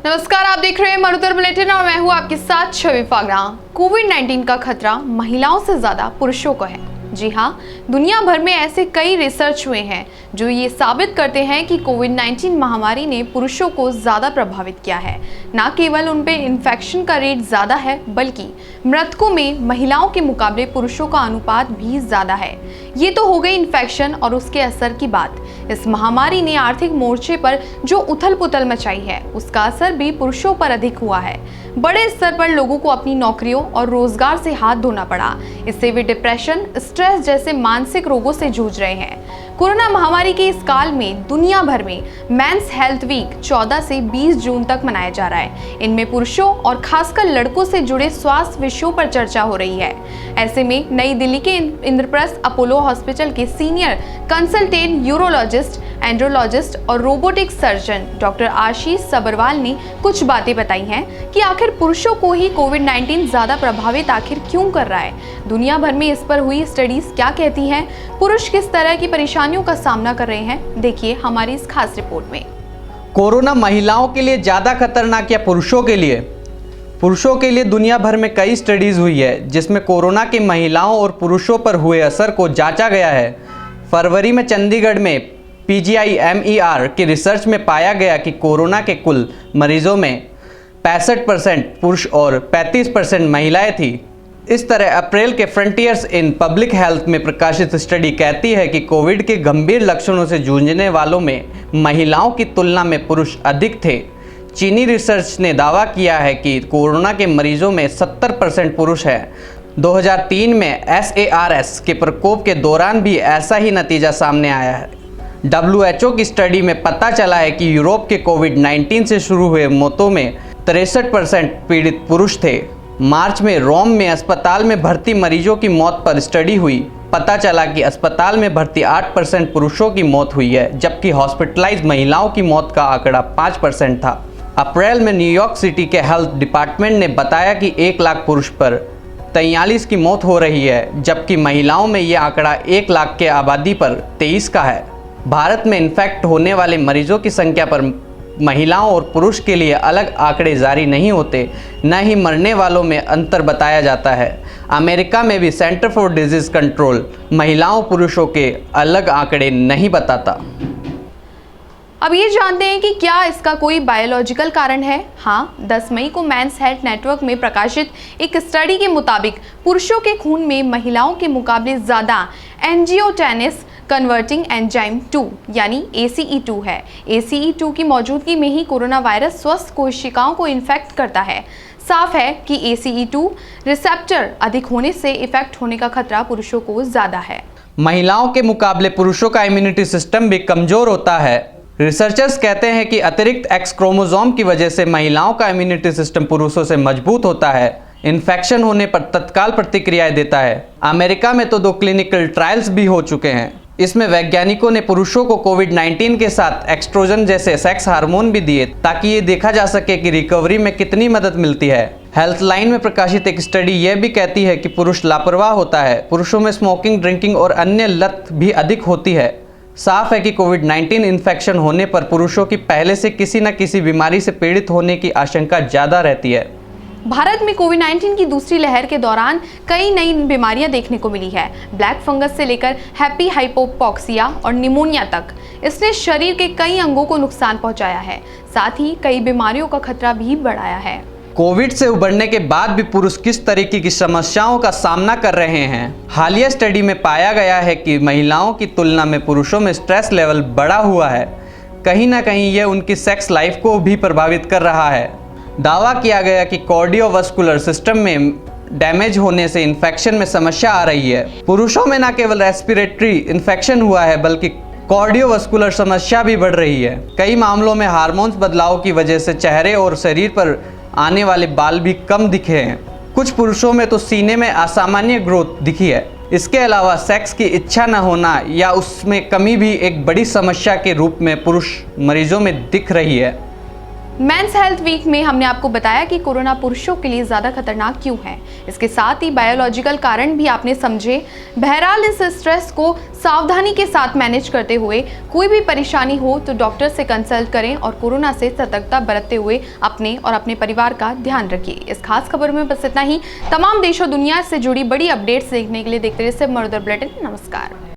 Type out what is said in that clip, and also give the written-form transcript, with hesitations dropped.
नमस्कार, आप देख रहे हैं मरुधर बुलेटिन और मैं हूं आपके साथ छवि फागरा। कोविड-19 का खतरा महिलाओं से ज्यादा पुरुषों को है। जी हाँ, दुनिया भर में ऐसे कई रिसर्च हुए हैं जो ये साबित करते हैं कि कोविड-19 महामारी ने पुरुषों को ज्यादा प्रभावित किया है। न केवल उन पे इन्फेक्शन का रेट ज्यादा है, बल्कि मृतकों में महिलाओं के मुकाबले पुरुषों का अनुपात भी ज्यादा है। ये तो हो गई इन्फेक्शन और उसके असर की बात। इस महामारी ने आर्थिक मोर्चे पर जो उथल पुथल मचाई है, उसका असर भी पुरुषों पर अधिक हुआ है। बड़े स्तर पर लोगों को अपनी नौकरियों और रोजगार से हाथ धोना पड़ा। इससे वे डिप्रेशन, स्ट्रेस जैसे मानसिक रोगों से जूझ रहे हैं। कोरोना महामारी के इस काल में दुनिया भर में मेंस हेल्थ वीक 14 से 20 जून तक मनाया जा रहा है। इनमें पुरुषों और खासकर लड़कों से जुड़े स्वास्थ्य विषयों पर चर्चा हो रही है। ऐसे में नई दिल्ली के इंद्रप्रस्थ अपोलो हॉस्पिटल के सीनियर कंसल्टेंट यूरोलॉजिस्ट, एंड्रोलॉजिस्ट और रोबोटिक सर्जन डॉक्टर आशीष सबरवाल ने कुछ बातें बताई हैं कि आखिर पुरुषों को ही कोविड-19 ज्यादा प्रभावित आखिर क्यों कर रहा है। दुनिया भर में इस पर हुई स्टडीज क्या कहती हैं, पुरुष किस तरह की परेशानियों का सामना कर रहे हैं, देखिए हमारी इस खास रिपोर्ट में। कोरोना महिलाओं के लिए ज़्यादा खतरनाक या पुरुषों के लिए? पुरुषों के लिए दुनिया भर में कई स्टडीज़ हुई है जिसमें कोरोना के महिलाओं और पुरुषों पर हुए असर को जांचा गया है। फरवरी में चंडीगढ़ में PGIMER की रिसर्च में पाया गया कि कोरोना के कुल मरीजों में 65% पुरुष और 35% महिलाएं थी। इस तरह अप्रैल के फ्रंटियर्स इन पब्लिक हेल्थ में प्रकाशित स्टडी कहती है कि कोविड के गंभीर लक्षणों से जूझने वालों में महिलाओं की तुलना में पुरुष अधिक थे। चीनी रिसर्च ने दावा किया है कि कोरोना के मरीजों में 70% पुरुष है। 2003 में SARS के प्रकोप के दौरान भी ऐसा ही नतीजा सामने आया है। WHO की स्टडी में पता चला है कि यूरोप के कोविड-19 से शुरू हुए मौतों में 63% पीड़ित पुरुष थे। मार्च में रोम में अस्पताल में भर्ती मरीजों की मौत पर स्टडी हुई। पता चला कि अस्पताल में भर्ती 8% पुरुषों की मौत हुई है, जबकि हॉस्पिटलाइज महिलाओं की मौत का आंकड़ा 5% था। अप्रैल में न्यूयॉर्क सिटी के हेल्थ डिपार्टमेंट ने बताया कि 1 लाख पुरुष पर 43 की मौत हो रही है, जबकि महिलाओं में यह आंकड़ा 1 लाख के आबादी पर 23 का है। भारत में इन्फेक्ट होने वाले मरीजों की संख्या पर महिलाओं और पुरुष के लिए अलग आंकड़े जारी नहीं होते, न ही मरने वालों में अंतर बताया जाता है। अमेरिका में भी सेंटर फॉर डिजीज कंट्रोल महिलाओं पुरुषों के अलग आंकड़े नहीं बताता। अब ये जानते हैं कि क्या इसका कोई बायोलॉजिकल कारण है। हाँ, 10 मई को मेंस हेल्थ नेटवर्क में प्रकाशित एक स्टडी के मुताबिक पुरुषों के खून में महिलाओं के मुकाबले ज़्यादा एंजियोटेनिस कन्वर्टिंग एंजाइम 2 यानी ACE2 है। ACE2 की मौजूदगी में ही कोरोना वायरस स्वस्थ कोशिकाओं को इन्फेक्ट करता है। साफ है कि ACE2 रिसेप्टर अधिक होने से इफेक्ट होने का खतरा पुरुषों को ज़्यादा है। महिलाओं के मुकाबले पुरुषों का इम्यूनिटी सिस्टम भी कमज़ोर होता है। रिसर्चर्स कहते हैं कि अतिरिक्त X क्रोमोसोम की वजह से महिलाओं का इम्यूनिटी सिस्टम पुरुषों से मजबूत होता है, इन्फेक्शन होने पर तत्काल प्रतिक्रियाएं देता है। अमेरिका में तो 2 क्लिनिकल ट्रायल्स भी हो चुके हैं। इसमें वैज्ञानिकों ने पुरुषों को कोविड-19 के साथ एक्सट्रोजन जैसे सेक्स हार्मोन भी दिए ताकि ये देखा जा सके कि रिकवरी में कितनी मदद मिलती है। हेल्थ लाइन में प्रकाशित एक स्टडी यह भी कहती है कि पुरुष लापरवाह होता है। पुरुषों में स्मोकिंग, ड्रिंकिंग और अन्य लत भी अधिक होती है। साफ है कि कोविड-19 इन्फेक्शन होने पर पुरुषों की पहले से किसी न किसी बीमारी से पीड़ित होने की आशंका ज़्यादा रहती है। भारत में कोविड-19 की दूसरी लहर के दौरान कई नई बीमारियां देखने को मिली है। ब्लैक फंगस से लेकर हैप्पी हाइपोक्सिया और निमोनिया तक इसने शरीर के कई अंगों को नुकसान पहुंचाया है, साथ ही कई बीमारियों का खतरा भी बढ़ाया है। कोविड से उबरने के बाद भी पुरुष किस तरीके की समस्याओं का सामना कर रहे हैं? हालिया स्टडी में पाया गया है कि महिलाओं की तुलना में पुरुषों में स्ट्रेस लेवल बढ़ा हुआ है। कहीं ना कहीं यह उनकी सेक्स लाइफ को भी प्रभावित कर रहा है। दावा किया गया कि कार्डियोवास्कुलर सिस्टम में डैमेज होने से इन्फेक्शन में समस्या आ रही है। पुरुषों में न केवल रेस्पिरेटरी इन्फेक्शन हुआ है, बल्कि कार्डियोवास्कुलर समस्या भी बढ़ रही है। कई मामलों में हार्मोन्स बदलाव की वजह से चेहरे और शरीर पर आने वाले बाल भी कम दिखे हैं। कुछ पुरुषों में तो सीने में असामान्य ग्रोथ दिखी है। इसके अलावा सेक्स की इच्छा न होना या उसमें कमी भी एक बड़ी समस्या के रूप में पुरुष मरीजों में दिख रही है। मेंस हेल्थ वीक में हमने आपको बताया कि कोरोना पुरुषों के लिए ज़्यादा खतरनाक क्यों है। इसके साथ ही बायोलॉजिकल कारण भी आपने समझे। बहरहाल इस स्ट्रेस को सावधानी के साथ मैनेज करते हुए कोई भी परेशानी हो तो डॉक्टर से कंसल्ट करें और कोरोना से सतर्कता बरतते हुए अपने और अपने परिवार का ध्यान रखिए। इस खास खबर में बस इतना ही। तमाम देशों दुनिया से जुड़ी बड़ी अपडेट्स देखने के लिए देखते रहिए सिर्फ मरुधर बुलेटिन। नमस्कार।